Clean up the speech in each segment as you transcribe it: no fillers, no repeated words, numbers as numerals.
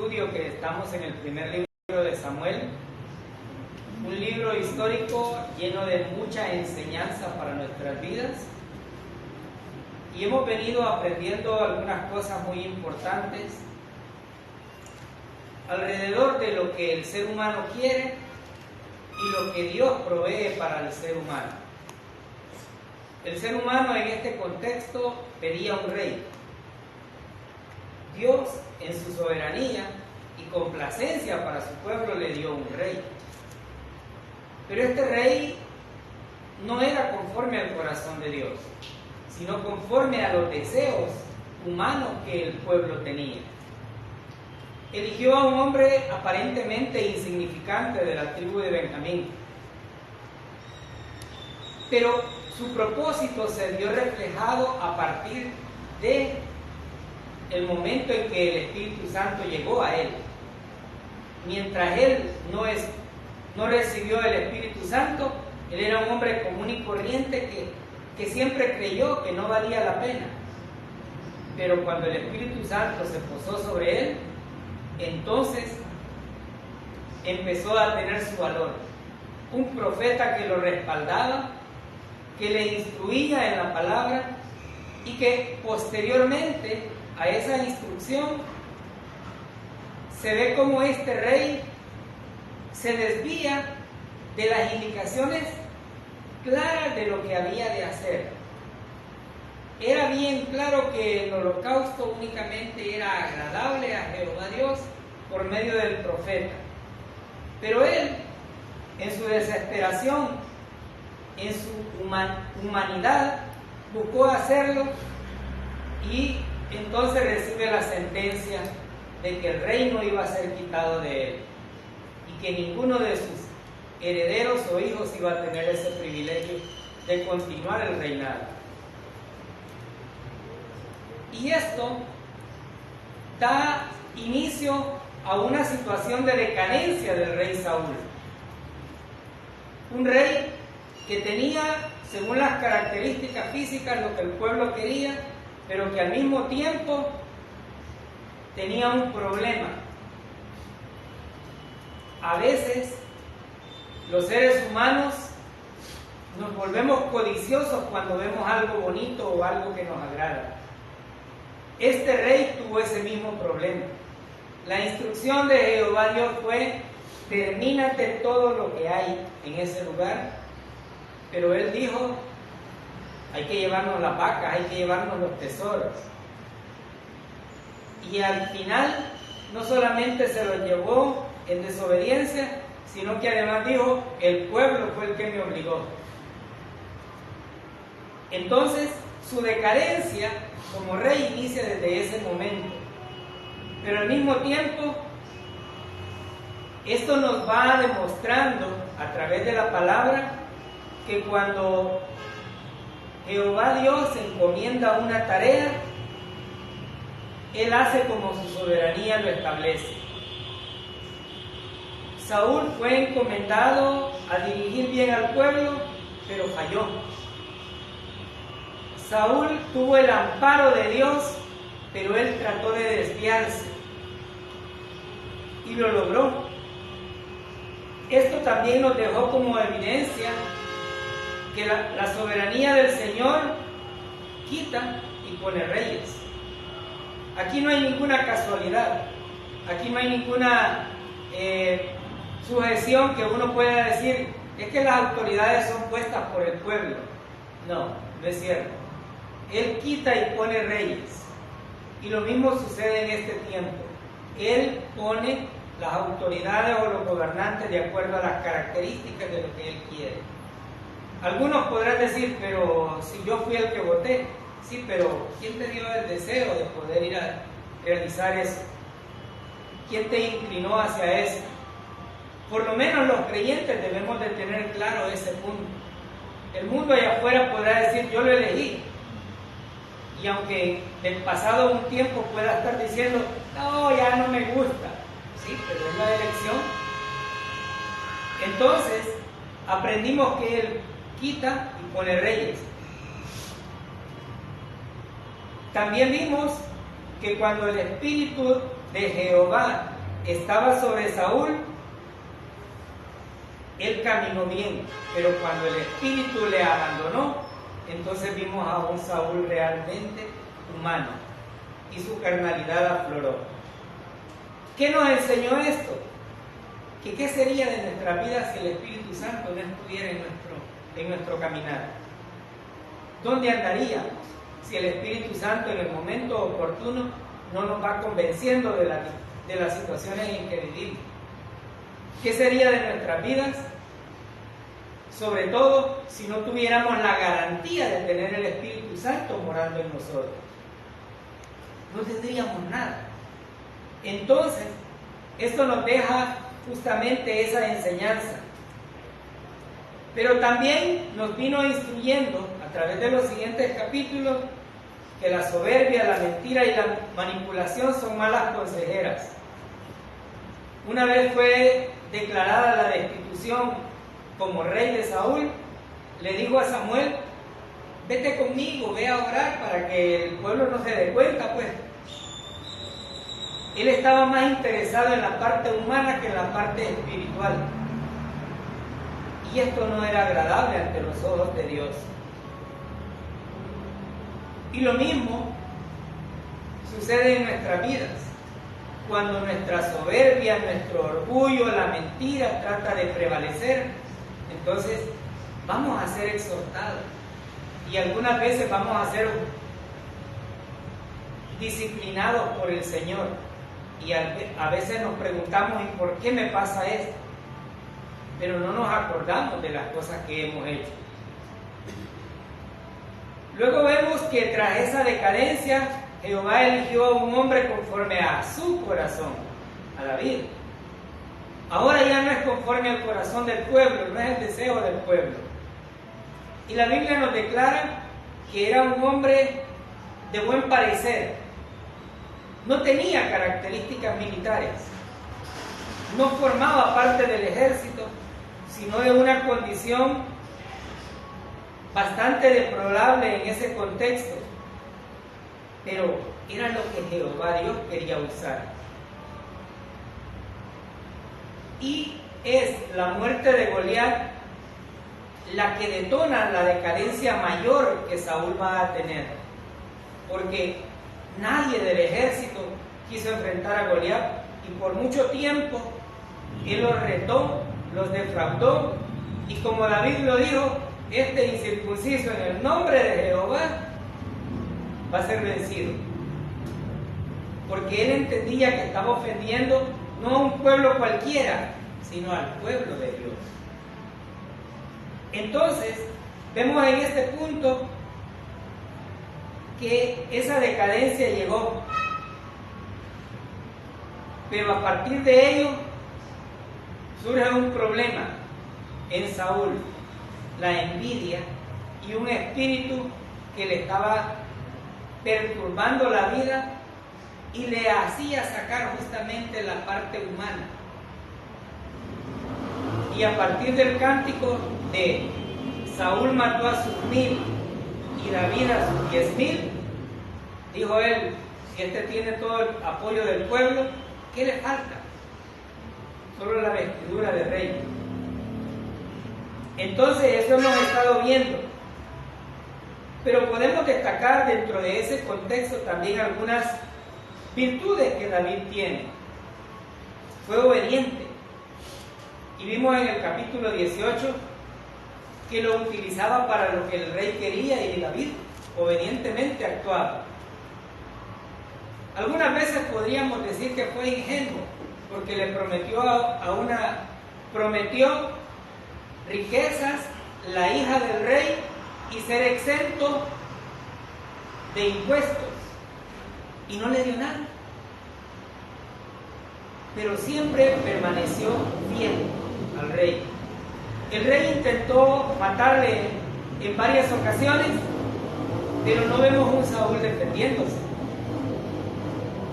estudio que estamos en el primer libro de Samuel, un libro histórico lleno de mucha enseñanza para nuestras vidas, y hemos venido aprendiendo algunas cosas muy importantes alrededor de lo que el ser humano quiere y lo que Dios provee para el ser humano. El ser humano en este contexto pedía un rey. Dios, en su soberanía y complacencia para su pueblo, le dio un rey. Pero este rey no era conforme al corazón de Dios, sino conforme a los deseos humanos que el pueblo tenía. Eligió a un hombre aparentemente insignificante de la tribu de Benjamín, pero su propósito se vio reflejado a partir de el momento en que el Espíritu Santo llegó a él. Mientras él no recibió el Espíritu Santo, él era un hombre común y corriente que siempre creyó que no valía la pena. Pero cuando el Espíritu Santo se posó sobre él, entonces empezó a tener su valor. Un profeta que lo respaldaba, que le instruía en la palabra y que posteriormente a esa instrucción se ve como este rey se desvía de las indicaciones claras de lo que había de hacer. Era bien claro que el holocausto únicamente era agradable a Jehová Dios por medio del profeta. Pero él, en su desesperación, en su humanidad, buscó hacerlo y entonces recibe la sentencia de que el reino iba a ser quitado de él y que ninguno de sus herederos o hijos iba a tener ese privilegio de continuar el reinado. Y esto da inicio a una situación de decadencia del rey Saúl. Un rey que tenía, según las características físicas, lo que el pueblo quería, pero que al mismo tiempo tenía un problema. A veces los seres humanos nos volvemos codiciosos cuando vemos algo bonito o algo que nos agrada. Este rey tuvo ese mismo problema. La instrucción de Jehová Dios fue: termínate todo lo que hay en ese lugar. Pero él dijo: hay que llevarnos las vacas, hay que llevarnos los tesoros. Y al final no solamente se los llevó en desobediencia, sino que además dijo: el pueblo fue el que me obligó. Entonces su decadencia como rey inicia desde ese momento. Pero al mismo tiempo, esto nos va demostrando a través de la palabra que cuando Jehová Dios encomienda una tarea, Él hace como su soberanía lo establece. Saúl fue encomendado a dirigir bien al pueblo, pero falló. Saúl tuvo el amparo de Dios, pero él trató de desviarse y lo logró. Esto también nos dejó como evidencia que la soberanía del Señor quita y pone reyes. Aquí no hay ninguna casualidad, aquí no hay ninguna sujeción que uno pueda decir: es que las autoridades son puestas por el pueblo. No, no es cierto. Él quita y pone reyes. Y lo mismo sucede en este tiempo. Él pone las autoridades o los gobernantes de acuerdo a las características de lo que Él quiere. Algunos podrán decir: pero si yo fui el que voté. Sí, pero ¿quién te dio el deseo de poder ir a realizar eso? ¿Quién te inclinó hacia eso? Por lo menos los creyentes debemos de tener claro ese punto. El mundo allá afuera podrá decir: yo lo elegí. Y aunque del pasado un tiempo pueda estar diciendo: no, ya no me gusta. Sí, pero es la elección. Entonces, aprendimos que Él quita y pone reyes. También vimos que cuando el Espíritu de Jehová estaba sobre Saúl, él caminó bien, pero cuando el espíritu le abandonó, entonces vimos a un Saúl realmente humano y su carnalidad afloró. ¿Qué nos enseñó esto? Que qué sería de nuestra vida si el Espíritu Santo no estuviera en nuestro caminar. ¿Dónde andaríamos si el Espíritu Santo en el momento oportuno no nos va convenciendo de las situaciones en que vivimos? ¿Qué sería de nuestras vidas? Sobre todo si no tuviéramos la garantía de tener el Espíritu Santo morando en nosotros. No tendríamos nada. Entonces, esto nos deja justamente esa enseñanza. Pero también nos vino instruyendo a través de los siguientes capítulos que la soberbia, la mentira y la manipulación son malas consejeras. Una vez fue declarada la destitución como rey de Saúl, le dijo a Samuel: vete conmigo, ve a orar para que el pueblo no se dé cuenta, pues. Él estaba más interesado en la parte humana que en la parte espiritual. Y esto no era agradable ante los ojos de Dios. Y lo mismo sucede en nuestras vidas. Cuando nuestra soberbia, nuestro orgullo, la mentira trata de prevalecer, entonces vamos a ser exhortados. Y algunas veces vamos a ser disciplinados por el Señor. Y a veces nos preguntamos: ¿y por qué me pasa esto? Pero no nos acordamos de las cosas que hemos hecho. Luego vemos que tras esa decadencia, Jehová eligió a un hombre conforme a su corazón, a David. Ahora ya no es conforme al corazón del pueblo, no es el deseo del pueblo. Y la Biblia nos declara que era un hombre de buen parecer. No tenía características militares, no formaba parte del ejército, sino de una condición bastante deplorable en ese contexto. Pero era lo que Jehová Dios quería usar. Y es la muerte de Goliat la que detona la decadencia mayor que Saúl va a tener. Porque nadie del ejército quiso enfrentar a Goliat y por mucho tiempo él los retó, los defraudó, y como David lo dijo: este incircunciso en el nombre de Jehová va a ser vencido. Porque él entendía que estaba ofendiendo no a un pueblo cualquiera, sino al pueblo de Dios. Entonces, vemos en este punto que esa decadencia llegó, pero a partir de ello surge un problema en Saúl: la envidia y un espíritu que le estaba perturbando la vida y le hacía sacar justamente la parte humana. Y a partir del cántico de Saúl mató a sus 1000 y David a sus 10,000, dijo él: si este tiene todo el apoyo del pueblo, ¿qué le falta? Solo la vestidura de rey. Entonces eso hemos estado viendo, pero podemos destacar dentro de ese contexto también algunas virtudes que David tiene. Fue obediente, y vimos en el capítulo 18 que lo utilizaba para lo que el rey quería, y David obedientemente actuaba. Algunas veces podríamos decir que fue ingenuo, porque le prometió riquezas, la hija del rey, y ser exento de impuestos, y no le dio nada. Pero siempre permaneció fiel al rey. El rey intentó matarle en varias ocasiones, pero no vemos un Saúl defendiéndose.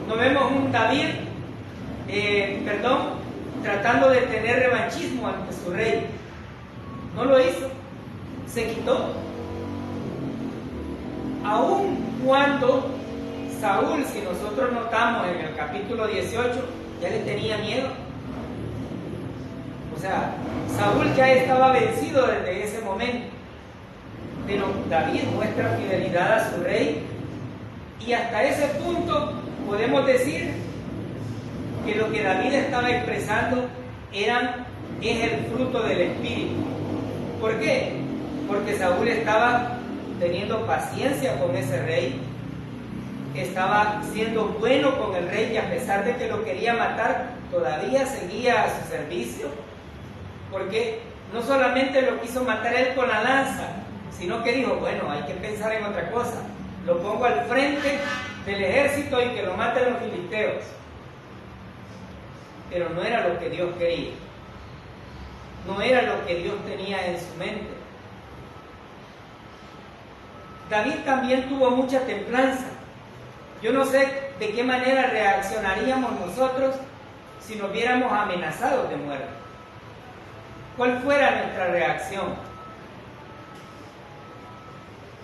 No vemos un David, tratando de tener revanchismo ante su rey. No lo hizo, se quitó. Aun cuando Saúl, si nosotros notamos en el capítulo 18, ya le tenía miedo. O sea, Saúl ya estaba vencido desde ese momento. Pero David muestra fidelidad a su rey, y hasta ese punto podemos decir que lo que David estaba expresando es el fruto del Espíritu. ¿Por qué? Porque Saúl estaba teniendo paciencia con ese rey, estaba siendo bueno con el rey, y a pesar de que lo quería matar, todavía seguía a su servicio, porque no solamente lo quiso matar él con la lanza, sino que dijo, bueno, hay que pensar en otra cosa, lo pongo al frente del ejército y que lo maten los filisteos. Pero no era lo que Dios quería, no era lo que Dios tenía en su mente. David también tuvo mucha templanza. Yo no sé de qué manera reaccionaríamos nosotros si nos viéramos amenazados de muerte. ¿Cuál fuera nuestra reacción?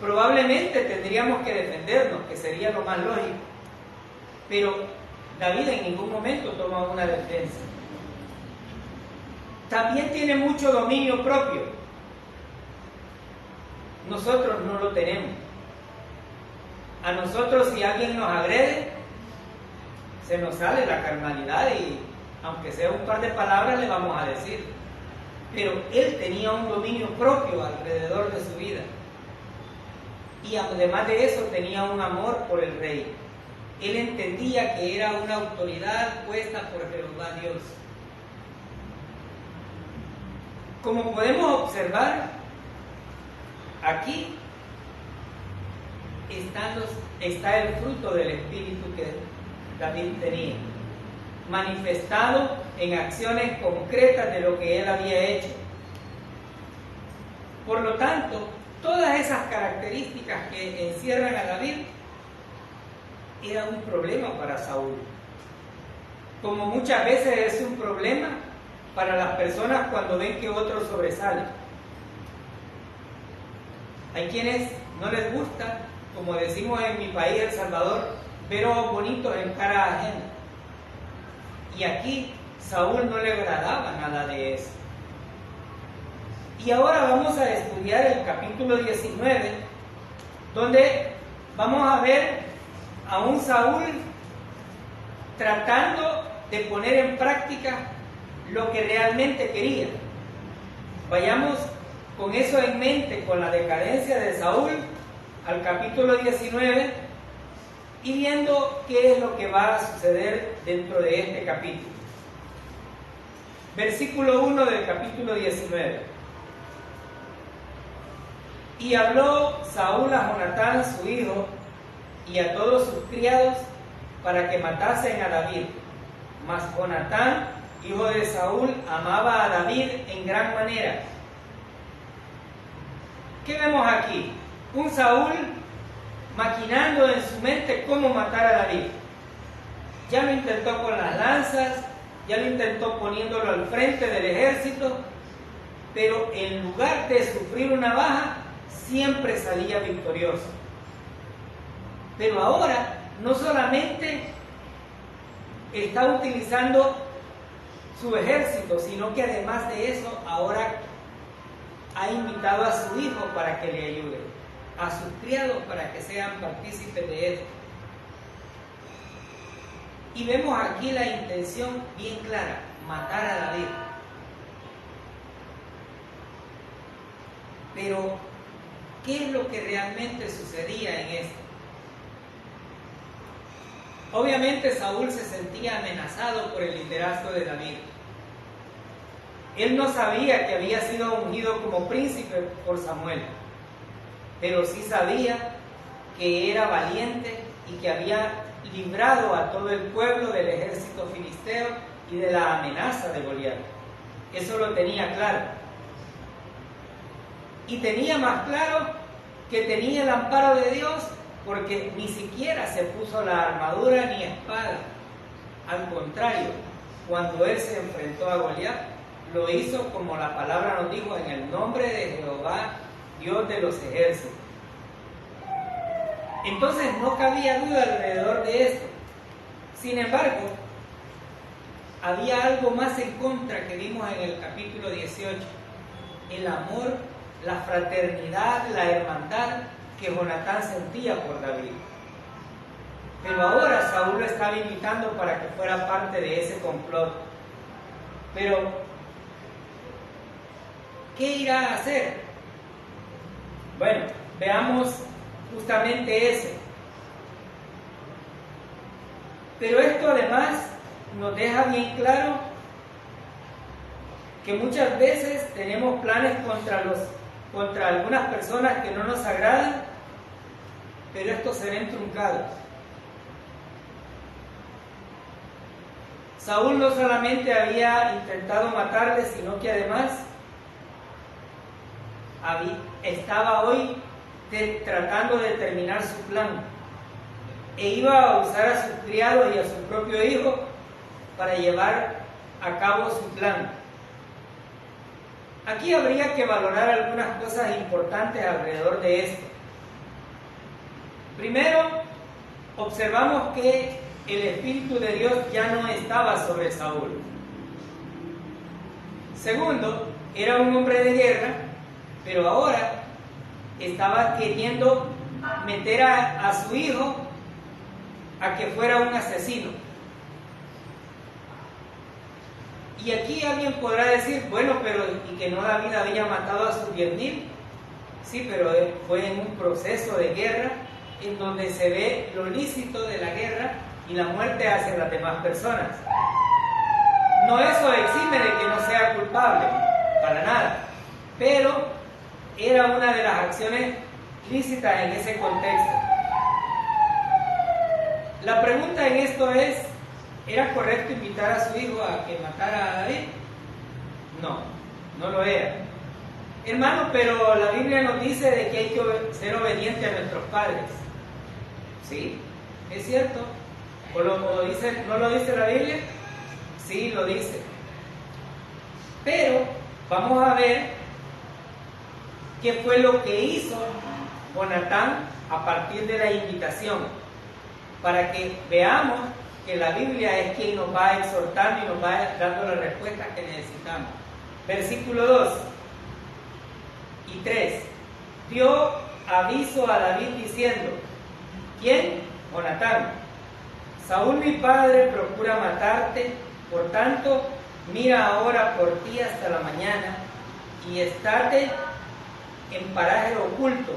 Probablemente tendríamos que defendernos, que sería lo más lógico. Pero David en ningún momento toma una defensa. También tiene mucho dominio propio. Nosotros no lo tenemos. A nosotros, si alguien nos agrede, se nos sale la carnalidad y aunque sea un par de palabras le vamos a decir. Pero él tenía un dominio propio alrededor de su vida. Y además de eso tenía un amor por el rey. Él entendía que era una autoridad puesta por Jehová Dios. Como podemos observar, aquí está el fruto del Espíritu que David tenía, manifestado en acciones concretas de lo que él había hecho. Por lo tanto, todas esas características que encierran a David eran un problema para Saúl, como muchas veces es un problema para las personas cuando ven que otro sobresale. Hay quienes no les gusta, como decimos en mi país, El Salvador, ver ojos bonitos en cara ajena. Y aquí Saúl no le agradaba nada de eso. Y ahora vamos a estudiar el capítulo 19, donde vamos a ver a un Saúl tratando de poner en práctica lo que realmente quería. Vayamos con eso en mente, con la decadencia de Saúl, al capítulo 19 y viendo qué es lo que va a suceder dentro de este capítulo. Versículo 1 del capítulo 19. Y habló Saúl a Jonatán su hijo y a todos sus criados para que matasen a David. Mas Jonatán, hijo de Saúl, amaba a David en gran manera. ¿Qué vemos aquí? Un Saúl maquinando en su mente cómo matar a David. Ya lo intentó con las lanzas, ya lo intentó poniéndolo al frente del ejército, pero en lugar de sufrir una baja, siempre salía victorioso. Pero ahora no solamente está utilizando su ejército, sino que además de eso ahora ha invitado a su hijo para que le ayude, a sus criados para que sean partícipes de esto. Y vemos aquí la intención bien clara: matar a David. Pero, ¿qué es lo que realmente sucedía en esto? Obviamente Saúl se sentía amenazado por el liderazgo de David. Él no sabía que había sido ungido como príncipe por Samuel, pero sí sabía que era valiente y que había librado a todo el pueblo del ejército filisteo y de la amenaza de Goliat. Eso lo tenía claro. Y tenía más claro que tenía el amparo de Dios, porque ni siquiera se puso la armadura ni espada. Al contrario, cuando él se enfrentó a Goliat, lo hizo como la palabra nos dijo: en el nombre de Jehová, Dios de los ejércitos. Entonces no cabía duda alrededor de esto. Sin embargo, había algo más en contra que vimos en el capítulo 18. El amor, la fraternidad, la hermandad que Jonatán sentía por David. Pero ahora Saúl lo estaba invitando para que fuera parte de ese complot. Pero, ¿qué irá a hacer? Bueno, veamos justamente ese. Pero esto además nos deja bien claro que muchas veces tenemos planes contra algunas personas que no nos agradan, pero estos se ven truncados. Saúl no solamente había intentado matarle, sino que además estaba hoy tratando de terminar su plan, e iba a usar a sus criados y a su propio hijo para llevar a cabo su plan. Aquí habría que valorar algunas cosas importantes alrededor de esto. Primero, observamos que el Espíritu de Dios ya no estaba sobre Saúl. Segundo, era un hombre de guerra, pero ahora estaba queriendo meter a su hijo a que fuera un asesino. Y aquí alguien podrá decir, bueno, pero ¿y que no David había matado a sus 10,000? Sí, pero fue en un proceso de guerra en donde se ve lo lícito de la guerra y la muerte hacia las demás personas. No eso exime de que no sea culpable, para nada, pero era una de las acciones lícitas en ese contexto. La pregunta en esto es, ¿era correcto invitar a su hijo a que matara a David? No, no lo era. Hermano, pero la Biblia nos dice de que hay que ser obediente a nuestros padres. Sí, es cierto. ¿O no lo dice la Biblia? Sí, lo dice. Pero vamos a ver qué fue lo que hizo Jonatán a partir de la invitación, para que veamos que la Biblia es quien nos va exhortando y nos va dando las respuestas que necesitamos. Versículo 2 y 3. Dio aviso a David diciendo, ¿quién? Jonatán. Saúl mi padre procura matarte, por tanto, mira ahora por ti hasta la mañana y estate en paraje oculto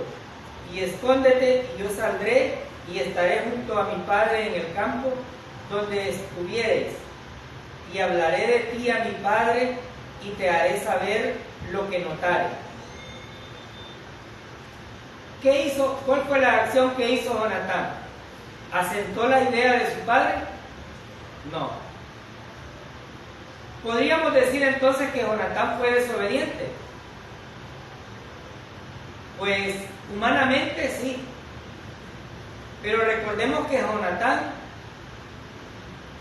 y escóndete y yo saldré y estaré junto a mi padre en el campo donde estuvieres y hablaré de ti a mi padre y te haré saber lo que notare. ¿Qué hizo? ¿Cuál fue la acción que hizo Jonatán? ¿Asentó la idea de su padre? No. ¿Podríamos decir entonces que Jonatán fue desobediente? Pues humanamente sí. Pero recordemos que Jonatán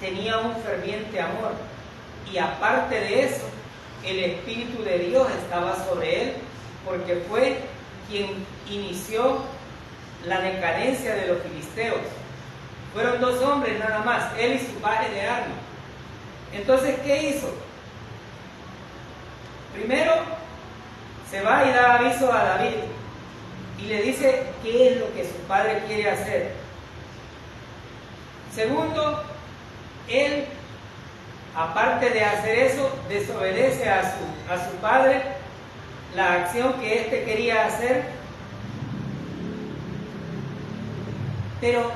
tenía un ferviente amor y aparte de eso, el Espíritu de Dios estaba sobre él porque fue quien inició la decadencia de los filisteos. Fueron 2 hombres nada más, él y su paje de armas. Entonces, ¿qué hizo? Primero, se va y da aviso a David y le dice qué es lo que su padre quiere hacer. Segundo, él, aparte de hacer eso, desobedece a su padre la acción que éste quería hacer. Pero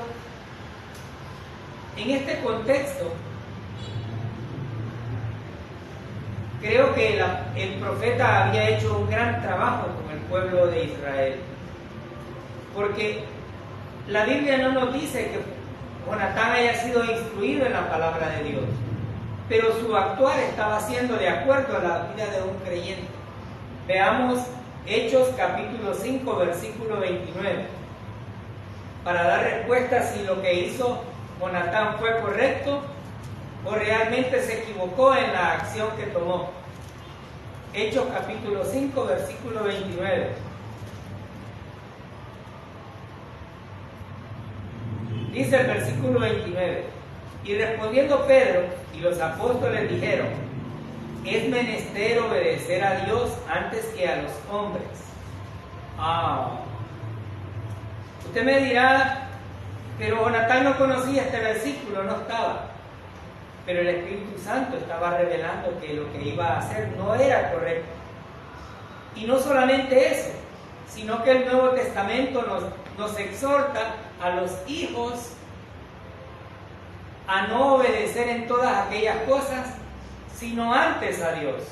en este contexto, creo que el profeta había hecho un gran trabajo con el pueblo de Israel. Porque la Biblia no nos dice que Jonatán haya sido instruido en la palabra de Dios, pero su actuar estaba siendo de acuerdo a la vida de un creyente. Veamos Hechos capítulo 5, versículo 29, para dar respuesta si lo que hizo Jonatán fue correcto o realmente se equivocó en la acción que tomó. Hechos capítulo 5, versículo 29. Dice el versículo 29, Y respondiendo Pedro y los apóstoles dijeron: es menester obedecer a Dios antes que a los hombres. Usted me dirá, pero Jonatán no conocía este versículo, no estaba. Pero el Espíritu Santo estaba revelando que lo que iba a hacer no era correcto. Y no solamente eso, sino que el Nuevo Testamento nos exhorta a los hijos a no obedecer en todas aquellas cosas, sino antes a Dios.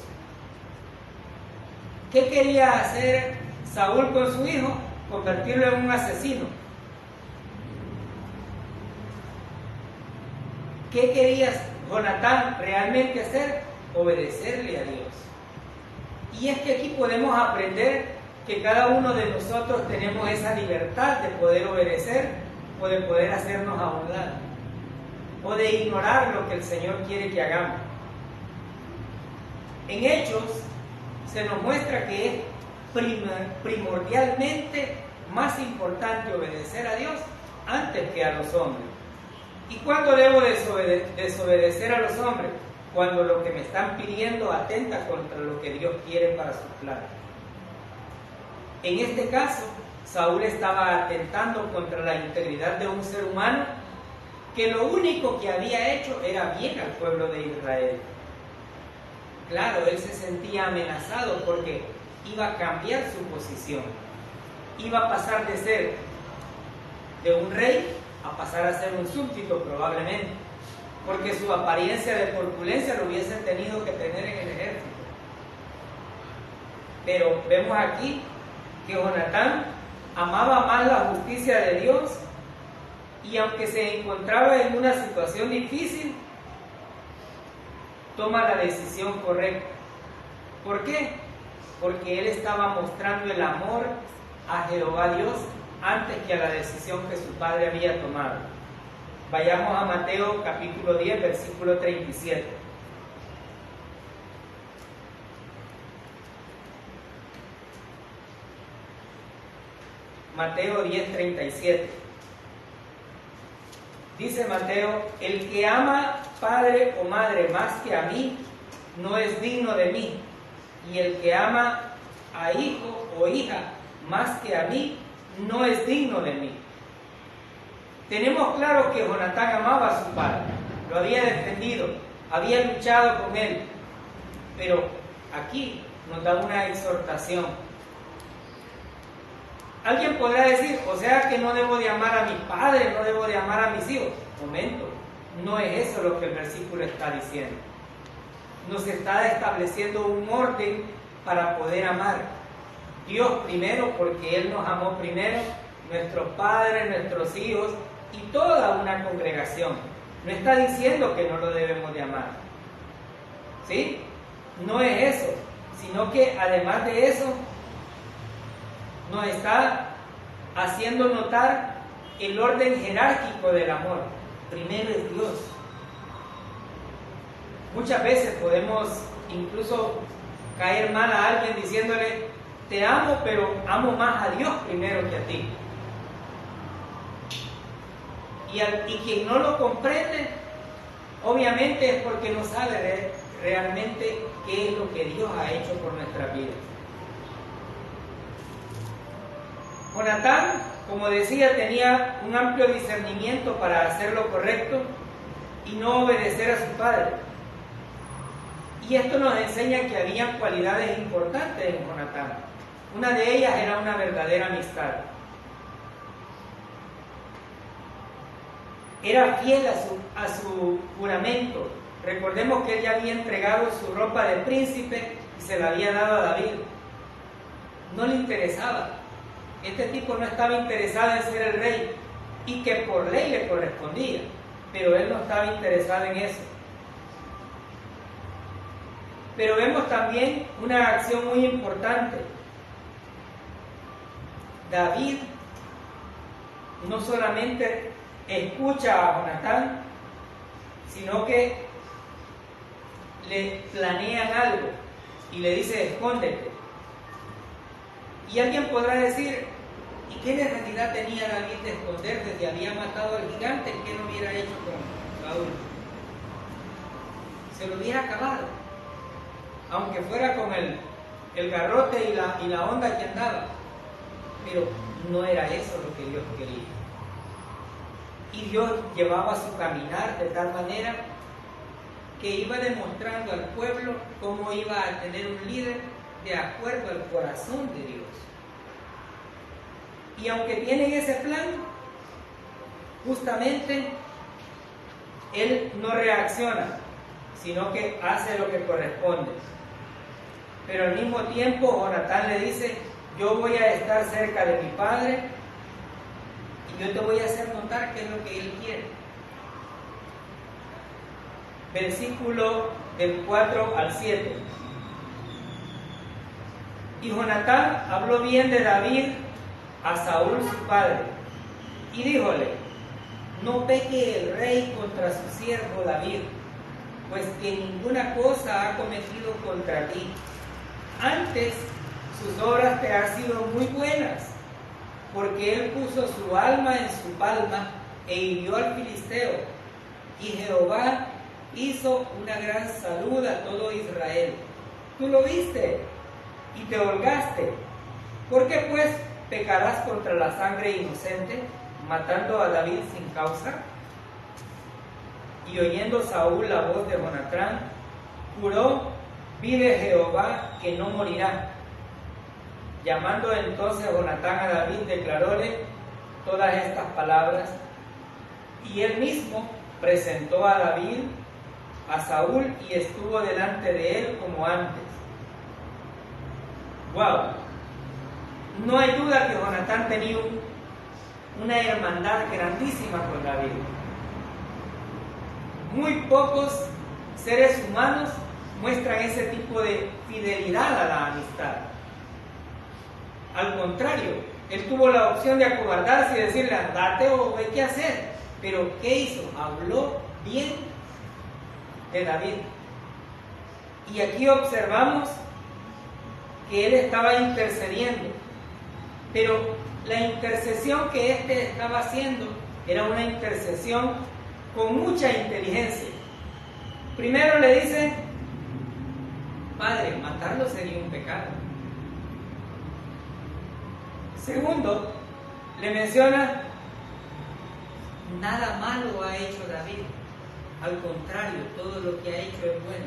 ¿Qué quería hacer Saúl con su hijo? Convertirlo en un asesino. ¿Qué quería Jonatán realmente hacer? Obedecerle a Dios. Y es que aquí podemos aprender que cada uno de nosotros tenemos esa libertad de poder obedecer o de poder hacernos a un lado, o de ignorar lo que el Señor quiere que hagamos. En Hechos se nos muestra que es primordialmente más importante obedecer a Dios antes que a los hombres. ¿Y cuándo debo desobedecer a los hombres? Cuando lo que me están pidiendo atenta contra lo que Dios quiere para su plan. En este caso, Saúl estaba atentando contra la integridad de un ser humano que lo único que había hecho era bien al pueblo de Israel. Claro, él se sentía amenazado porque iba a cambiar su posición. Iba a pasar de ser de un rey a pasar a ser un súbdito probablemente, porque su apariencia de corpulencia lo hubiesen tenido que tener en el ejército. Pero vemos aquí que Jonatán amaba más la justicia de Dios, y aunque se encontraba en una situación difícil, toma la decisión correcta. ¿Por qué? Porque él estaba mostrando el amor a Jehová Dios antes que a la decisión que su padre había tomado. Vayamos a Mateo capítulo 10, versículo 37. Mateo 10, 37. Dice Mateo: el que ama padre o madre más que a mí, no es digno de mí. Y el que ama a hijo o hija más que a mí, no es digno de mí. Tenemos claro que Jonatán amaba a su padre, lo había defendido, había luchado con él. Pero aquí nos da una exhortación. Alguien podrá decir: o sea que no debo de amar a mi padre, no debo de amar a mis hijos. Momento, no es eso lo que el versículo está diciendo. Nos está estableciendo un orden para poder amar. Dios primero, porque Él nos amó primero, nuestros padres, nuestros hijos y toda una congregación. No está diciendo que no lo debemos de amar, ¿sí? No es eso, sino que además de eso nos está haciendo notar el orden jerárquico del amor. Primero es Dios. Muchas veces podemos incluso caer mal a alguien diciéndole: te amo, pero amo más a Dios primero que a ti. Y quien no lo comprende, obviamente es porque no sabe realmente qué es lo que Dios ha hecho por nuestra vida. Jonatán, como decía, tenía un amplio discernimiento para hacer lo correcto y no obedecer a su padre. Y esto nos enseña que había cualidades importantes en Jonatán. Una de ellas era una verdadera amistad. Era fiel a su juramento. Recordemos que él ya había entregado su ropa de príncipe y se la había dado a David. No le interesaba. Este tipo no estaba interesado en ser el rey, y que por ley le correspondía, pero él no estaba interesado en eso. Pero vemos también una acción muy importante. David no solamente escucha a Jonatán, sino que le planean algo y le dice: escóndete. Y alguien podrá decir: ¿y qué necesidad tenía David de esconderse si había matado al gigante? ¿Qué no hubiera hecho Saúl. Se lo hubiera acabado, aunque fuera con el garrote y la onda que andaba. Pero no era eso lo que Dios quería. Y Dios llevaba su caminar de tal manera que iba demostrando al pueblo cómo iba a tener un líder de acuerdo al corazón de Dios. Y aunque tienen ese plan, justamente él no reacciona, sino que hace lo que corresponde. Pero al mismo tiempo Jonatán le dice: yo voy a estar cerca de mi padre y yo te voy a hacer notar qué es lo que él quiere. Versículo del 4 al 7. Y Jonatán habló bien de David a Saúl su padre, y díjole: no peque el rey contra su siervo David, pues que ninguna cosa ha cometido contra ti. Antes sus obras te han sido muy buenas, porque él puso su alma en su palma e hirió al filisteo, y Jehová hizo una gran salud a todo Israel. Tú lo viste y te holgaste. ¿Por qué pues pecarás contra la sangre inocente, matando a David sin causa? Y oyendo Saúl la voz de Jonatán, juró: vive Jehová que no morirá. Llamando entonces Jonatán a David, declaróle todas estas palabras, y él mismo presentó a David a Saúl y estuvo delante de él como antes. ¡Wow! No hay duda que Jonatán tenía una hermandad grandísima con David. Muy pocos seres humanos muestran ese tipo de fidelidad a la amistad. Al contrario, él tuvo la opción de acobardarse y decirle: andate o ve qué hacer. Pero ¿qué hizo? Habló bien de David. Y aquí observamos que él estaba intercediendo. Pero la intercesión que éste estaba haciendo era una intercesión con mucha inteligencia. Primero le dice: padre, matarlo sería un pecado. Segundo, le menciona: nada malo ha hecho David. Al contrario, todo lo que ha hecho es bueno.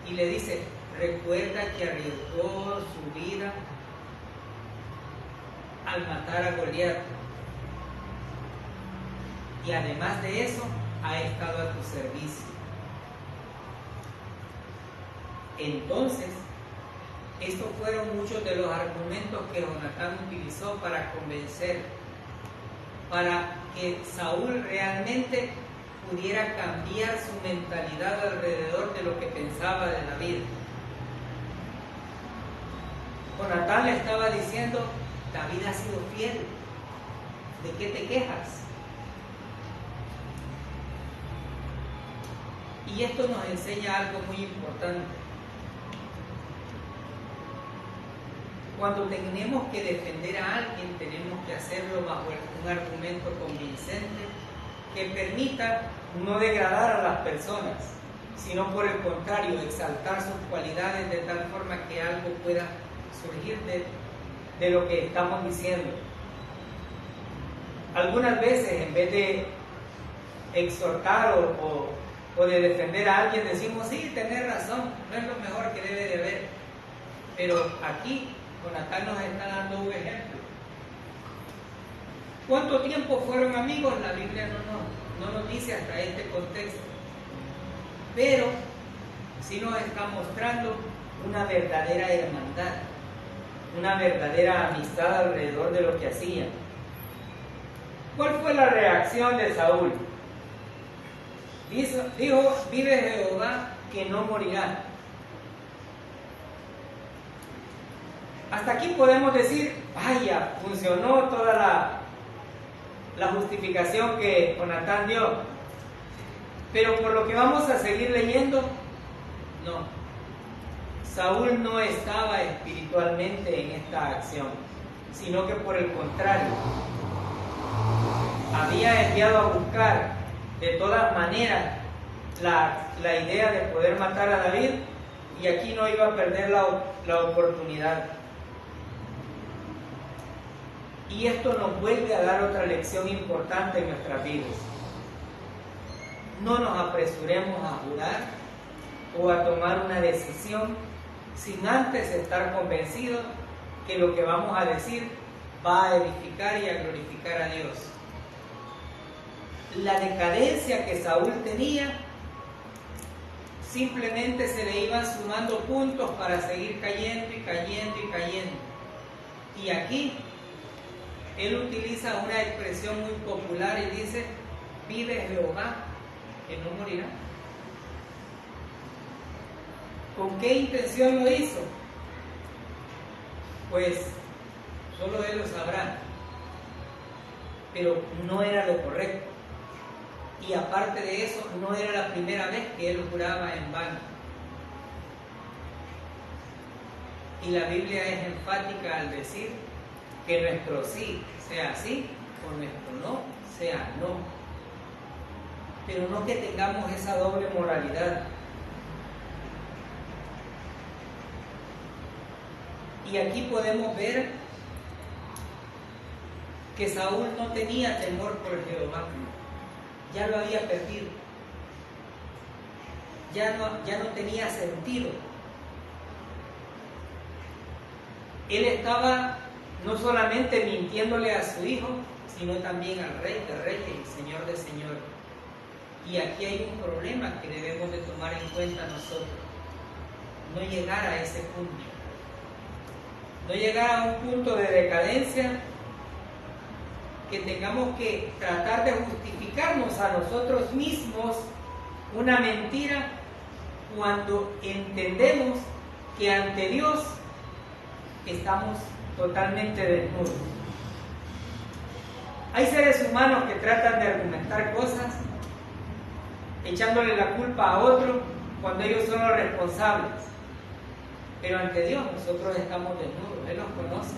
Y le dice: recuerda que arriesgó su vida al matar a Goliat. Y además de eso, ha estado a tu servicio. Entonces, estos fueron muchos de los argumentos que Jonatán utilizó para convencer, para que Saúl realmente pudiera cambiar su mentalidad alrededor de lo que pensaba de David. Jonatán le estaba diciendo: David ha sido fiel, ¿de qué te quejas? Y esto nos enseña algo muy importante. Cuando tenemos que defender a alguien, tenemos que hacerlo bajo un argumento convincente que permita no degradar a las personas, sino por el contrario, exaltar sus cualidades de tal forma que algo pueda surgir de lo que estamos diciendo. Algunas veces, en vez de exhortar o de defender a alguien, decimos: sí, tenés razón, no es lo mejor que debe de haber. Pero aquí Jonatán nos está dando un ejemplo. ¿Cuánto tiempo fueron amigos? La Biblia no nos dice hasta este contexto. Pero sí nos está mostrando una verdadera hermandad, una verdadera amistad alrededor de lo que hacían. ¿Cuál fue la reacción de Saúl? Dijo: vive Jehová que no morirá. Hasta aquí podemos decir: vaya, funcionó toda la justificación que Jonatán dio. Pero por lo que vamos a seguir leyendo, no. Saúl no estaba espiritualmente en esta acción, sino que por el contrario, había enviado a buscar de todas maneras la idea de poder matar a David, y aquí no iba a perder la oportunidad. Y esto nos vuelve a dar otra lección importante en nuestras vidas. No nos apresuremos a jurar o a tomar una decisión sin antes estar convencidos que lo que vamos a decir va a edificar y a glorificar a Dios. La decadencia que Saúl tenía, simplemente se le iban sumando puntos para seguir cayendo y cayendo y cayendo. Y aquí él utiliza una expresión muy popular y dice: vive Jehová, que no morirá. ¿Con qué intención lo hizo? Pues solo él lo sabrá, pero no era lo correcto. Y aparte de eso, no era la primera vez que él juraba en vano. Y la Biblia es enfática al decir que nuestro sí sea sí o nuestro no sea no. Pero no que tengamos esa doble moralidad. Y aquí podemos ver que Saúl no tenía temor por Jehová. Ya lo había perdido. Ya no tenía sentido. Él estaba no solamente mintiéndole a su hijo, sino también al Rey de Reyes y Señor de Señores. Y aquí hay un problema que debemos de tomar en cuenta nosotros. No llegar a ese punto. No llegar a un punto de decadencia que tengamos que tratar de justificarnos a nosotros mismos una mentira cuando entendemos que ante Dios estamos totalmente desnudos. Hay seres humanos que tratan de argumentar cosas echándole la culpa a otro cuando ellos son los responsables, pero ante Dios nosotros estamos desnudos. Él nos conoce.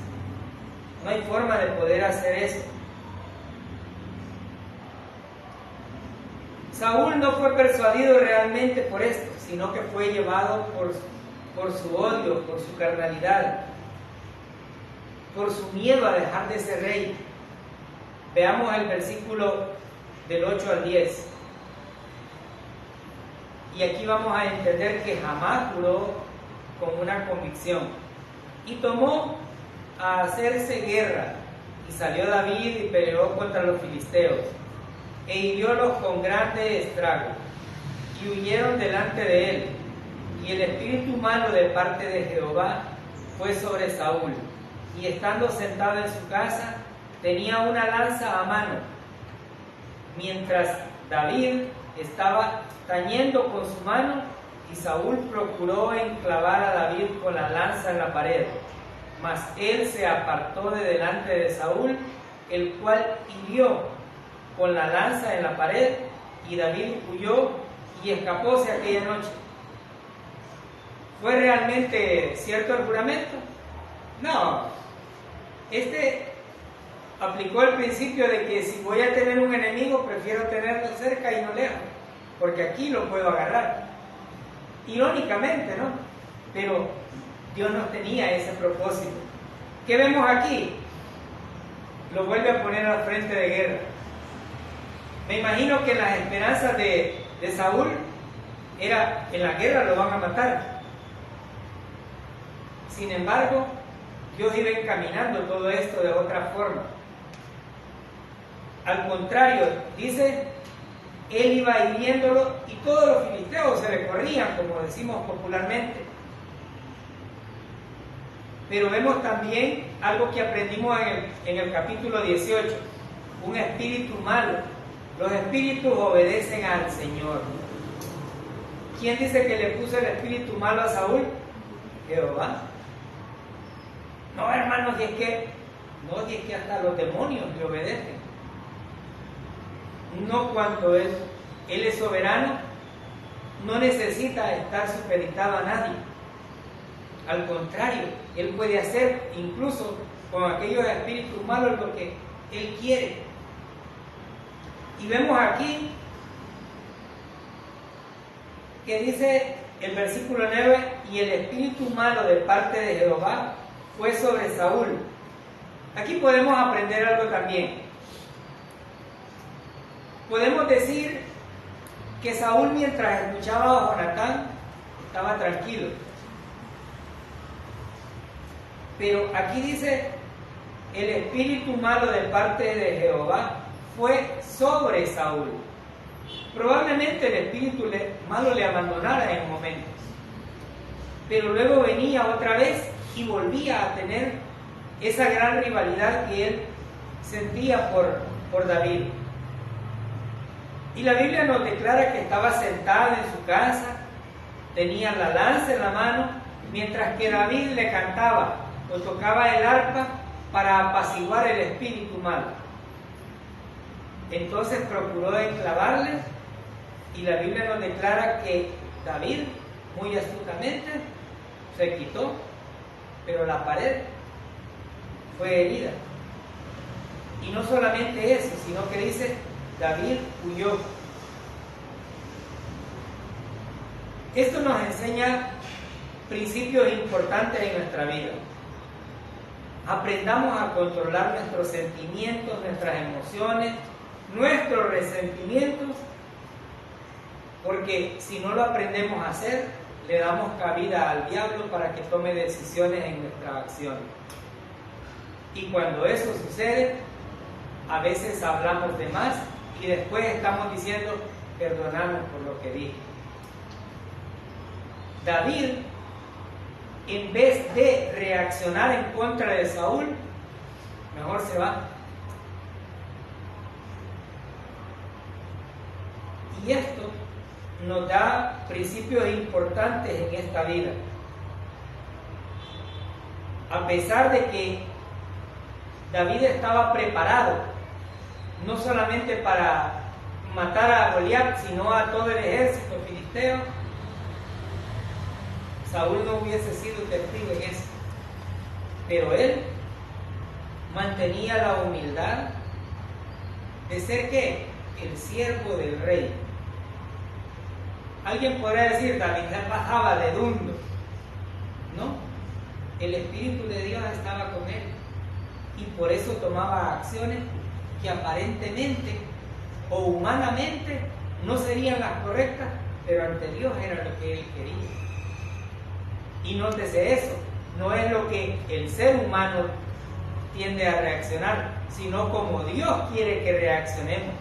No hay forma de poder hacer eso. Saúl no fue persuadido realmente por esto, sino que fue llevado por su odio, por su carnalidad, por su miedo a dejar de ser rey. Veamos el versículo del 8 al 10. Y aquí vamos a entender que jamás juró con una convicción. Y tomó a hacerse guerra, y salió David y peleó contra los filisteos, e hiriólos con grande estrago, y huyeron delante de él. Y el espíritu malo de parte de Jehová fue sobre Saúl, y estando sentado en su casa, tenía una lanza a mano, mientras David estaba tañendo con su mano, y Saúl procuró enclavar a David con la lanza en la pared, mas él se apartó de delante de Saúl, el cual hirió con la lanza en la pared, y David huyó y escapóse aquella noche. ¿Fue realmente cierto el juramento? No. Aplicó el principio de que si voy a tener un enemigo, prefiero tenerlo cerca y no lejos, porque aquí lo puedo agarrar. Irónicamente, ¿no? Pero Dios no tenía ese propósito. ¿Qué vemos aquí? Lo vuelve a poner al frente de guerra. Me imagino que las esperanzas de Saúl era: en la guerra lo van a matar. Sin embargo, Dios iba encaminando todo esto de otra forma. Al contrario, dice, él iba hiriéndolo y todos los filisteos se le corrían, como decimos popularmente. Pero vemos también algo que aprendimos en el capítulo 18, un espíritu malo. Los espíritus obedecen al Señor. ¿Quién dice que le puso el espíritu malo a Saúl? Jehová. No, hermanos, y es que hasta los demonios le obedecen. No, cuando él es soberano, no necesita estar supeditado a nadie. Al contrario, él puede hacer incluso con aquellos espíritus malos lo que él quiere. Y vemos aquí que dice el versículo 9, y el espíritu malo de parte de Jehová fue sobre Saúl. Aquí podemos aprender algo también. Podemos decir que Saúl, mientras escuchaba a Jonatán, estaba tranquilo. Pero aquí dice, el espíritu malo de parte de Jehová fue sobre Saúl. Probablemente el espíritu malo le abandonara en momentos, pero luego venía otra vez y volvía a tener esa gran rivalidad que él sentía por David. Y la Biblia nos declara que estaba sentado en su casa, tenía la lanza en la mano, mientras que David le cantaba o tocaba el arpa para apaciguar el espíritu malo. Entonces procuró enclavarle, y la Biblia nos declara que David, muy astutamente, se quitó, pero la pared fue herida. Y no solamente eso, sino que dice, David huyó. Esto nos enseña principios importantes en nuestra vida. Aprendamos a controlar nuestros sentimientos, nuestras emociones, nuestros resentimientos, porque si no lo aprendemos a hacer, le damos cabida al diablo para que tome decisiones en nuestra acción. Y cuando eso sucede, a veces hablamos de más y después estamos diciendo, perdonamos por lo que dije. David, en vez de reaccionar en contra de Saúl, mejor se va. Y esto nos da principios importantes en esta vida. A pesar de que David estaba preparado, no solamente para matar a Goliat, sino a todo el ejército filisteo, Saúl no hubiese sido testigo en eso. Pero él mantenía la humildad de ser, ¿qué?, el siervo del rey. Alguien podrá decir, David ya pasaba de dundo. No, el Espíritu de Dios estaba con él y por eso tomaba acciones que aparentemente o humanamente no serían las correctas, pero ante Dios era lo que él quería. Y nótese eso, no es lo que el ser humano tiende a reaccionar, sino como Dios quiere que reaccionemos.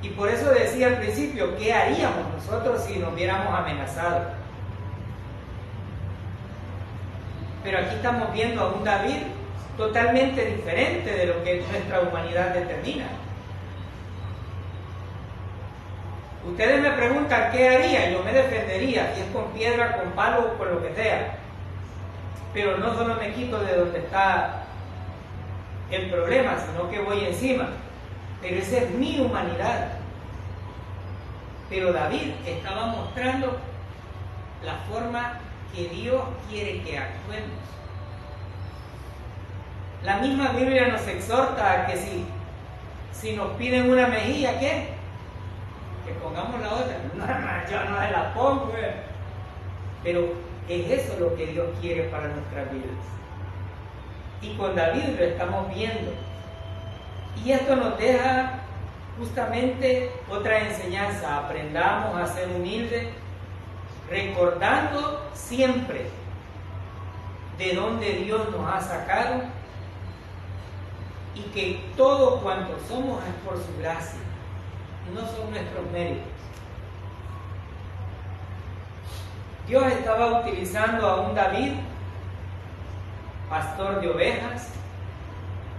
Y por eso decía al principio, ¿qué haríamos nosotros si nos viéramos amenazados? Pero aquí estamos viendo a un David totalmente diferente de lo que nuestra humanidad determina. Ustedes me preguntan qué haría, yo me defendería, si es con piedra, con palo o con lo que sea. Pero no solo me quito de donde está el problema, sino que voy encima. Pero esa es mi humanidad. Pero David estaba mostrando la forma que Dios quiere que actuemos. La misma Biblia nos exhorta a que si nos piden una mejilla, ¿qué? Que pongamos la otra. No, yo no se la pongo. Pero es eso lo que Dios quiere para nuestras vidas. Y con David lo estamos viendo. Y esto nos deja justamente otra enseñanza. Aprendamos a ser humildes, recordando siempre de dónde Dios nos ha sacado y que todo cuanto somos es por su gracia, no son nuestros méritos. Dios estaba utilizando a un David, pastor de ovejas,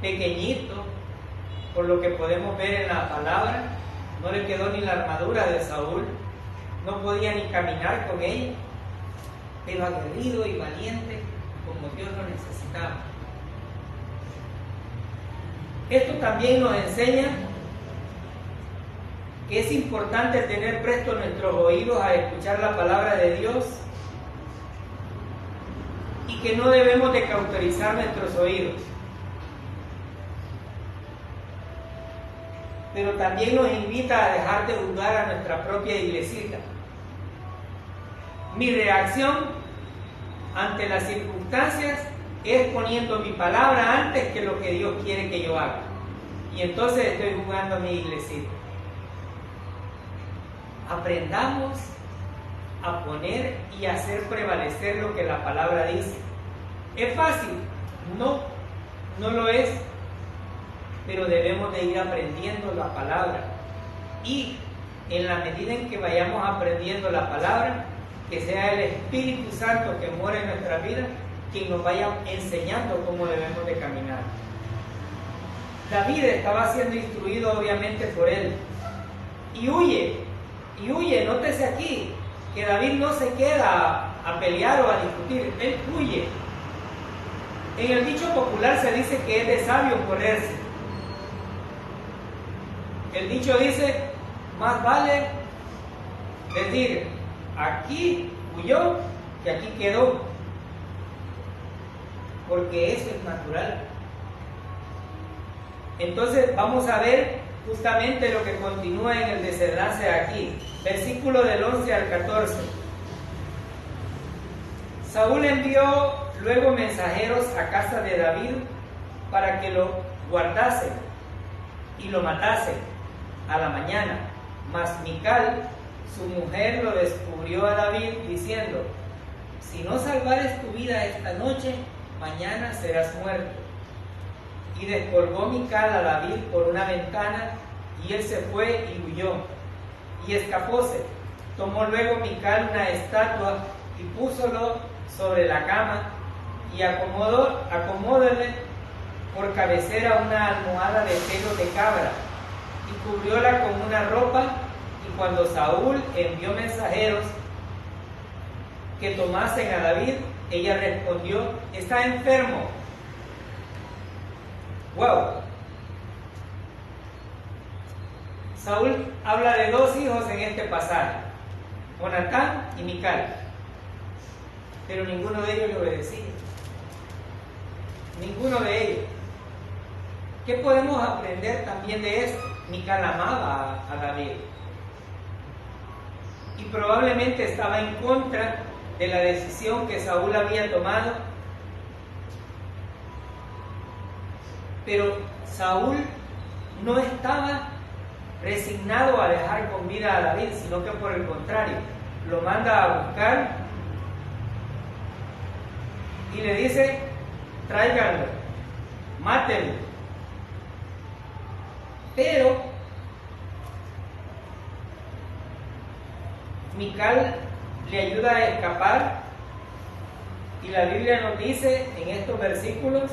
pequeñito, por lo que podemos ver en la palabra. No le quedó ni la armadura de Saúl, no podía ni caminar con ella, pero aguerrido y valiente como Dios lo necesitaba. Esto también nos enseña que es importante tener prestos nuestros oídos a escuchar la palabra de Dios y que no debemos de cauterizar nuestros oídos. pero también nos invita a dejar de juzgar a nuestra propia iglesita. Mi reacción ante las circunstancias es poniendo mi palabra antes que lo que Dios quiere que yo haga. Y entonces estoy jugando a mi iglesita. Aprendamos a poner y hacer prevalecer lo que la palabra dice. ¿Es fácil? No, no lo es. Pero debemos de ir aprendiendo la palabra. Y en la medida en que vayamos aprendiendo la palabra, que sea el Espíritu Santo que mora en nuestra vida, quien nos vaya enseñando cómo debemos de caminar. David estaba siendo instruido obviamente por él. Y huye, nótese aquí, que David no se queda a pelear o a discutir, él huye. En el dicho popular se dice que es de sabio correrse. El dicho dice, más vale decir, aquí huyó que aquí quedó, porque eso es natural. Entonces vamos a ver justamente lo que continúa en el desenlace aquí, versículo del 11 al 14. Saúl envió luego mensajeros a casa de David para que lo guardasen y lo matasen a la mañana. Mas Mical, su mujer, lo descubrió a David diciendo, si no salvares tu vida esta noche, mañana serás muerto. Y descolgó Mical a David por una ventana, y él se fue y huyó, y escapóse. Tomó luego Mical una estatua y púsolo sobre la cama, y acomódole por cabecera una almohada de pelo de cabra, y cubrióla con una ropa. Y cuando Saúl envió mensajeros que tomasen a David, ella respondió, está enfermo. ¡Wow! Saúl habla de dos hijos en este pasaje, Jonatán y Mical, pero ninguno de ellos le obedecía. Ninguno de ellos. ¿Qué podemos aprender también de esto? Mical amaba a David y probablemente estaba en contra de la decisión que Saúl había tomado, pero Saúl no estaba resignado a dejar con vida a David, sino que por el contrario, lo manda a buscar y le dice, tráiganlo, mátenlo. Pero Mical le ayuda a escapar, y la Biblia nos dice en estos versículos,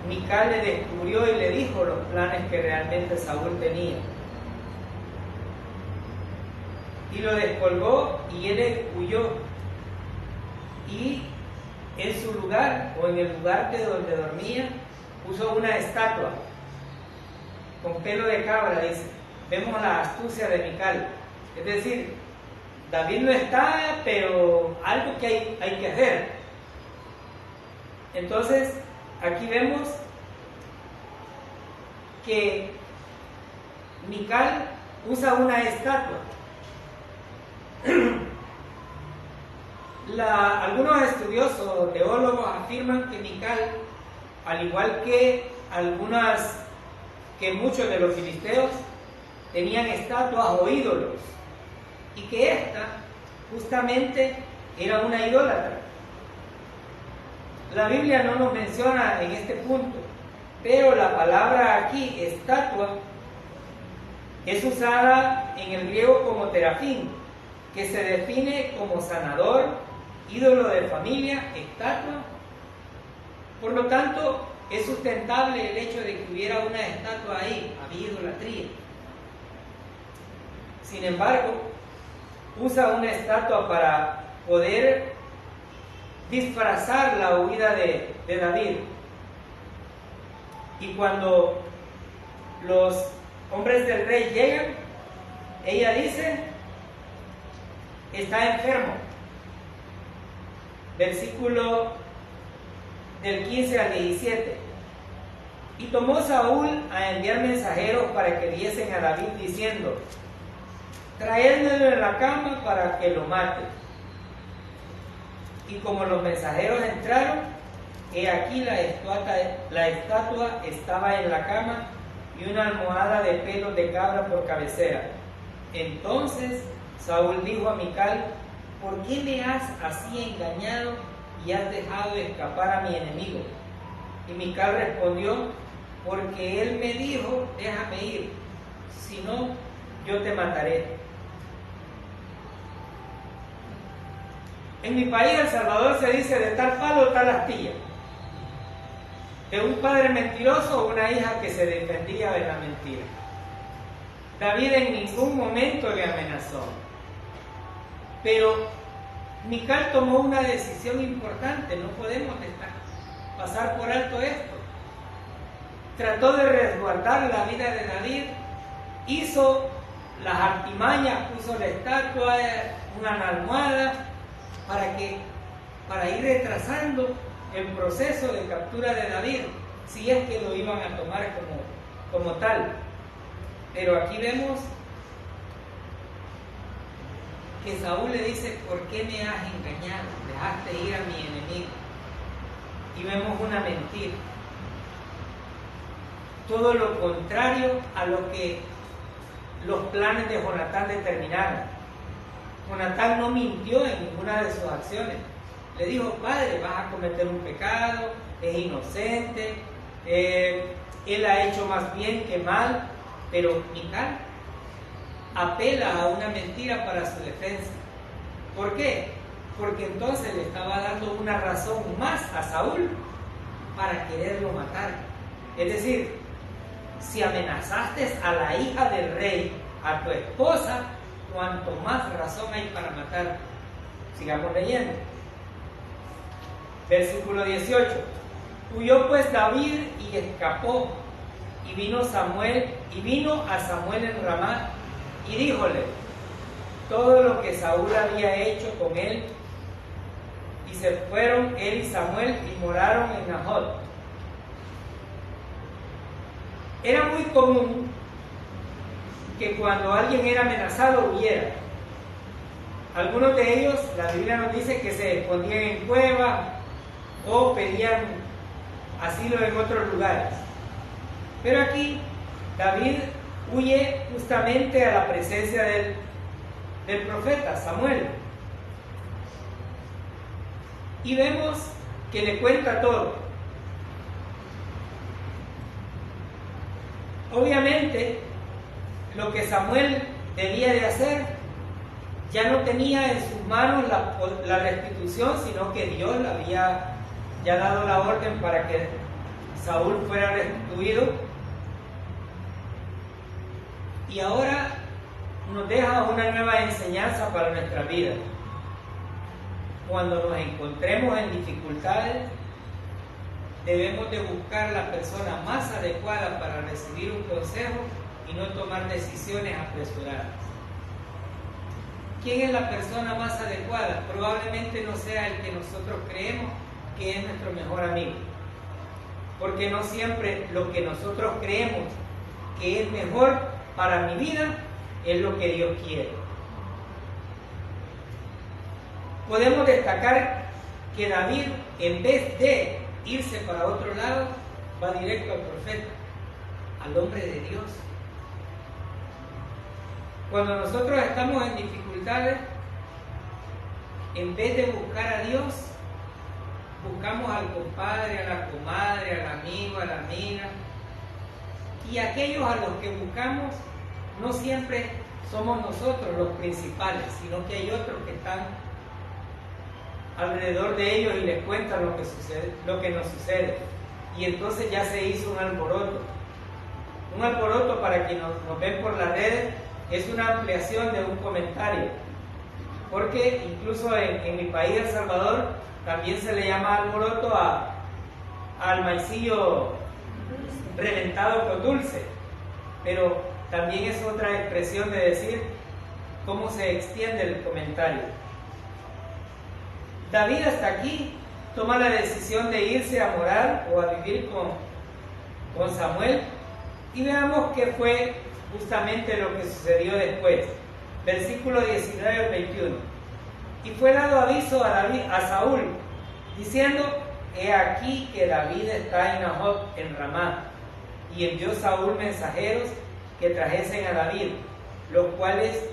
Mical le descubrió y le dijo los planes que realmente Saúl tenía. Y lo descolgó y él huyó. Y en su lugar, o en el lugar de donde dormía, puso una estatua con pelo de cabra, dice. Vemos la astucia de Mical. Es decir, David no está, pero algo que hay que hacer. Entonces, aquí vemos que Mical usa una estatua. Algunos estudiosos o teólogos afirman que Mical, al igual que muchos de los filisteos, tenían estatuas o ídolos, y que esta justamente era una idólatra. La Biblia no nos menciona en este punto, pero la palabra aquí, estatua, es usada en el griego como terafín, que se define como sanador, ídolo de familia, estatua. Por lo tanto, es sustentable el hecho de que hubiera una estatua ahí, había idolatría. Sin embargo, usa una estatua para poder disfrazar la huida de David. Y cuando los hombres del rey llegan, ella dice, está enfermo. Versículo del 15 al 17. Y tomó Saúl a enviar mensajeros para que diesen a David diciendo: traédmelo en la cama para que lo mate. Y como los mensajeros entraron, he aquí la estatua estaba en la cama y una almohada de pelos de cabra por cabecera. Entonces Saúl dijo a Mical: ¿por qué me has así engañado y has dejado escapar a mi enemigo? Y Mical respondió: porque él me dijo, déjame ir, si no, yo te mataré. En mi país, El Salvador, se dice: de tal palo, tal astilla. De un padre mentiroso o una hija que se defendía de la mentira. David en ningún momento le amenazó. Pero Mical tomó una decisión importante. No podemos pasar por alto esto. Trató de resguardar la vida de David. Hizo las artimañas, puso la estatua, una almohada, para ir retrasando el proceso de captura de David, si es que lo iban a tomar como tal. Pero aquí vemos que Saúl le dice: ¿por qué me has engañado? Dejaste ir a mi enemigo. Y vemos una mentira. Todo lo contrario a lo que los planes de Jonatán determinaron. Jonatán no mintió en ninguna de sus acciones. Le dijo: padre, vas a cometer un pecado, es inocente, él ha hecho más bien que mal. Pero Mical apela a una mentira para su defensa. ¿Por qué? Porque entonces le estaba dando una razón más a Saúl para quererlo matar. Es decir, si amenazaste a la hija del rey, a tu esposa, cuanto más razón hay para matar. Sigamos leyendo. Versículo 18. Huyó pues David y escapó, y vino a Samuel en Ramá, y díjole todo lo que Saúl había hecho con él. Y se fueron él y Samuel y moraron en Najot. Era muy común que cuando alguien era amenazado huyera. Algunos de ellos, la Biblia nos dice que se escondían en cuevas o pedían asilo en otros lugares. Pero aquí David huye justamente a la presencia del profeta Samuel. Y vemos que le cuenta todo. Obviamente, lo que Samuel debía de hacer ya no tenía en sus manos la restitución, sino que Dios le había ya dado la orden para que Saúl fuera restituido. Y ahora nos deja una nueva enseñanza para nuestra vida. Cuando nos encontremos en dificultades, debemos de buscar la persona más adecuada para recibir un consejo y no tomar decisiones apresuradas. ¿Quién es la persona más adecuada? Probablemente no sea el que nosotros creemos que es nuestro mejor amigo. Porque no siempre lo que nosotros creemos que es mejor para mi vida es lo que Dios quiere. Podemos destacar que David, en vez de irse para otro lado, va directo al profeta, al hombre de Dios. Cuando nosotros estamos en dificultades, en vez de buscar a Dios, buscamos al compadre, a la comadre, al amigo, a la amiga. Y aquellos a los que buscamos no siempre somos nosotros los principales, sino que hay otros que están alrededor de ellos y les cuentan lo que nos sucede. Y entonces ya se hizo un alboroto. Un alboroto, para quienes nos ven por las redes, es una ampliación de un comentario. Porque incluso en mi país, El Salvador, también se le llama alboroto al maicillo reventado con dulce. Pero también es otra expresión de decir cómo se extiende el comentario. David hasta aquí toma la decisión de irse a morar o a vivir con Samuel, y veamos qué fue justamente lo que sucedió después. Versículo 19 al 21. Y fue dado aviso a Saúl, diciendo: he aquí que David está en Najoth en Ramá. Y envió Saúl mensajeros que trajesen a David, los cuales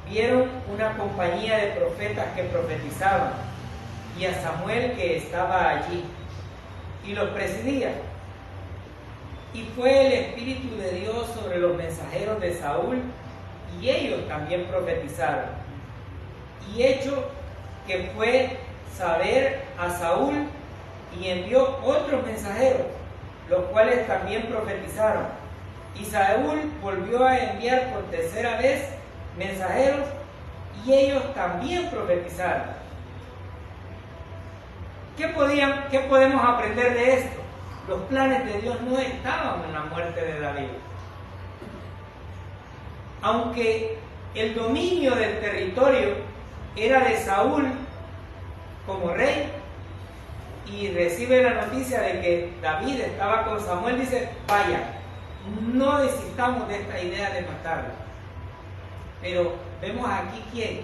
vieron una compañía de profetas que profetizaban, y a Samuel que estaba allí, y los presidía. Y fue el Espíritu de Dios sobre los mensajeros de Saúl, y ellos también profetizaron. Y hecho que fue saber a Saúl, y envió otros mensajeros, los cuales también profetizaron. Y Saúl volvió a enviar por tercera vez mensajeros, y ellos también profetizaron. ¿Qué podemos aprender de esto? Los planes de Dios no estaban en la muerte de David. Aunque el dominio del territorio era de Saúl como rey, y recibe la noticia de que David estaba con Samuel, dice: vaya, no desistamos de esta idea de matarlo. Pero vemos aquí quién,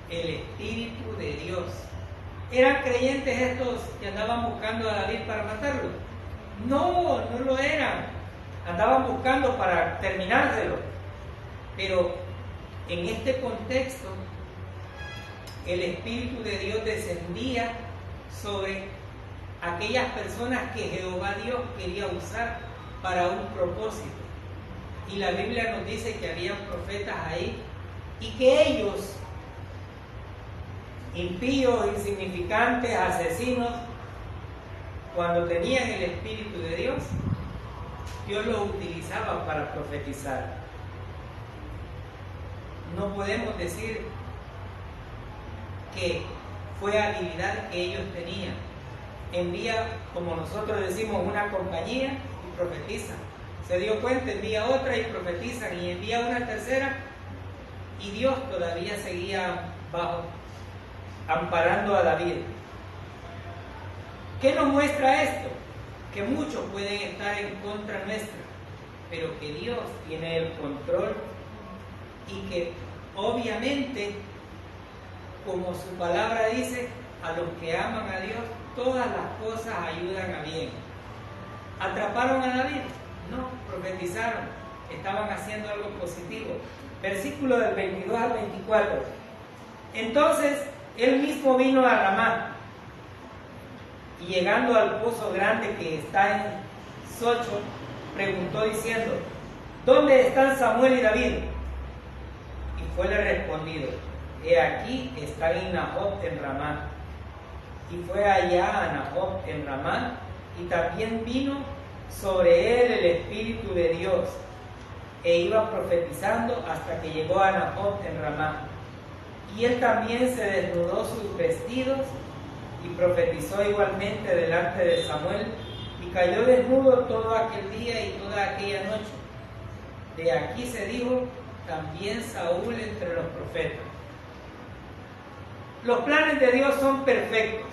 el Espíritu de Dios. ¿Eran creyentes estos que andaban buscando a David para matarlo? No, no lo eran. Andaban buscando para terminárselo. Pero en este contexto, el Espíritu de Dios descendía sobre aquellas personas que Jehová Dios quería usar para un propósito. Y la Biblia nos dice que había profetas ahí, y que ellos, impíos, insignificantes, asesinos, cuando tenían el Espíritu de Dios, Dios los utilizaba para profetizar. No podemos decir que fue habilidad que ellos tenían. Envía, como nosotros decimos, una compañía y profetiza. Se dio cuenta, envía otra y profetizan, y envía una tercera, y Dios todavía seguía amparando a David. ¿Qué nos muestra esto? Que muchos pueden estar en contra nuestra, pero que Dios tiene el control, y que obviamente, como su palabra dice, a los que aman a Dios, todas las cosas ayudan a bien. ¿Atraparon a David? No, profetizaron, estaban haciendo algo positivo. Versículo del 22 al 24. Entonces él mismo vino a Ramá, y llegando al pozo grande que está en Socho, preguntó diciendo: ¿dónde están Samuel y David? Y fuele respondido: he aquí están en Najoth en Ramá. Y fue allá a Najoth en Ramá, y también vino sobre él el Espíritu de Dios, e iba profetizando hasta que llegó a Najoth en Ramá. Y él también se desnudó sus vestidos y profetizó igualmente delante de Samuel, y cayó desnudo todo aquel día y toda aquella noche. De aquí se dijo también Saúl entre los profetas. Los planes de Dios son perfectos.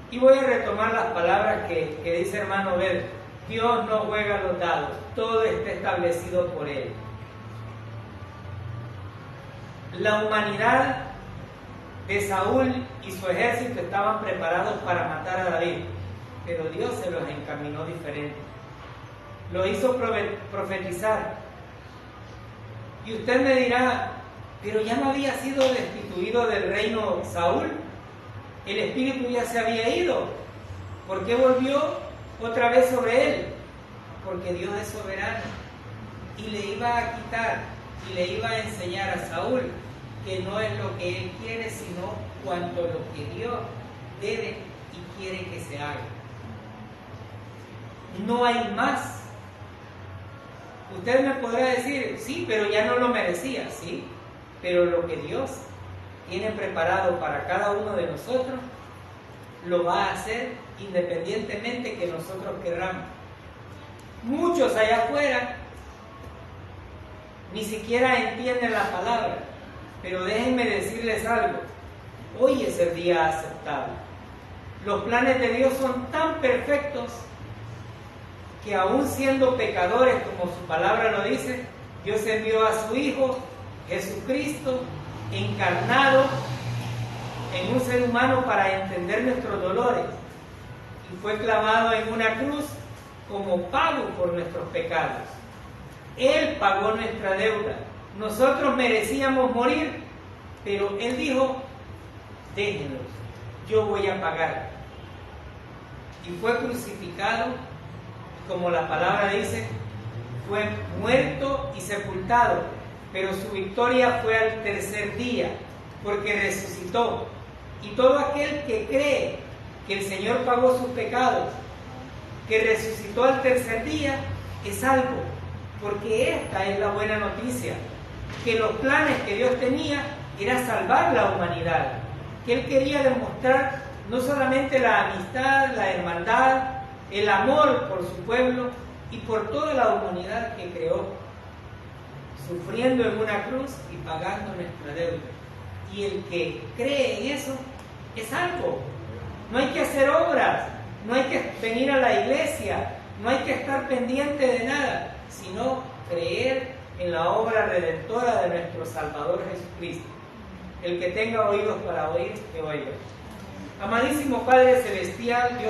Y voy a retomar las palabras que dice hermano Obed: Dios no juega los dados, todo está establecido por Él. La humanidad de Saúl y su ejército estaban preparados para matar a David, pero Dios se los encaminó diferente. Lo hizo profetizar. Y usted me dirá: pero ya no había sido destituido del reino Saúl, el espíritu ya se había ido, ¿por qué volvió otra vez sobre él? Porque Dios es soberano, y le iba a quitar y le iba a enseñar a Saúl que no es lo que él quiere, sino cuanto lo que Dios debe y quiere que se haga. No hay más. Usted me podrá decir: sí, pero ya no lo merecía. Sí, pero lo que Dios tiene preparado para cada uno de nosotros, lo va a hacer independientemente que nosotros querramos. Muchos allá afuera ni siquiera entienden la palabra, pero déjenme decirles algo: hoy es el día aceptable. Los planes de Dios son tan perfectos que aún siendo pecadores, como su palabra lo dice, Dios envió a su Hijo, Jesucristo, encarnado en un ser humano para entender nuestros dolores, y fue clavado en una cruz como pago por nuestros pecados. Él pagó nuestra deuda. Nosotros merecíamos morir, pero Él dijo: déjenlos, yo voy a pagar. Y fue crucificado, como la palabra dice, fue muerto y sepultado, pero su victoria fue al tercer día, porque resucitó. Y todo aquel que cree que el Señor pagó sus pecados, que resucitó al tercer día, es salvo, porque esta es la buena noticia, que los planes que Dios tenía era salvar la humanidad, que Él quería demostrar no solamente la amistad, la hermandad, el amor por su pueblo y por toda la humanidad que creó, sufriendo en una cruz y pagando nuestra deuda. Y el que cree en eso es salvo. No hay que hacer obras, no hay que venir a la iglesia, no hay que estar pendiente de nada, sino creer en la obra redentora de nuestro Salvador Jesucristo. El que tenga oídos para oír, que oiga. Amadísimo Padre Celestial, Dios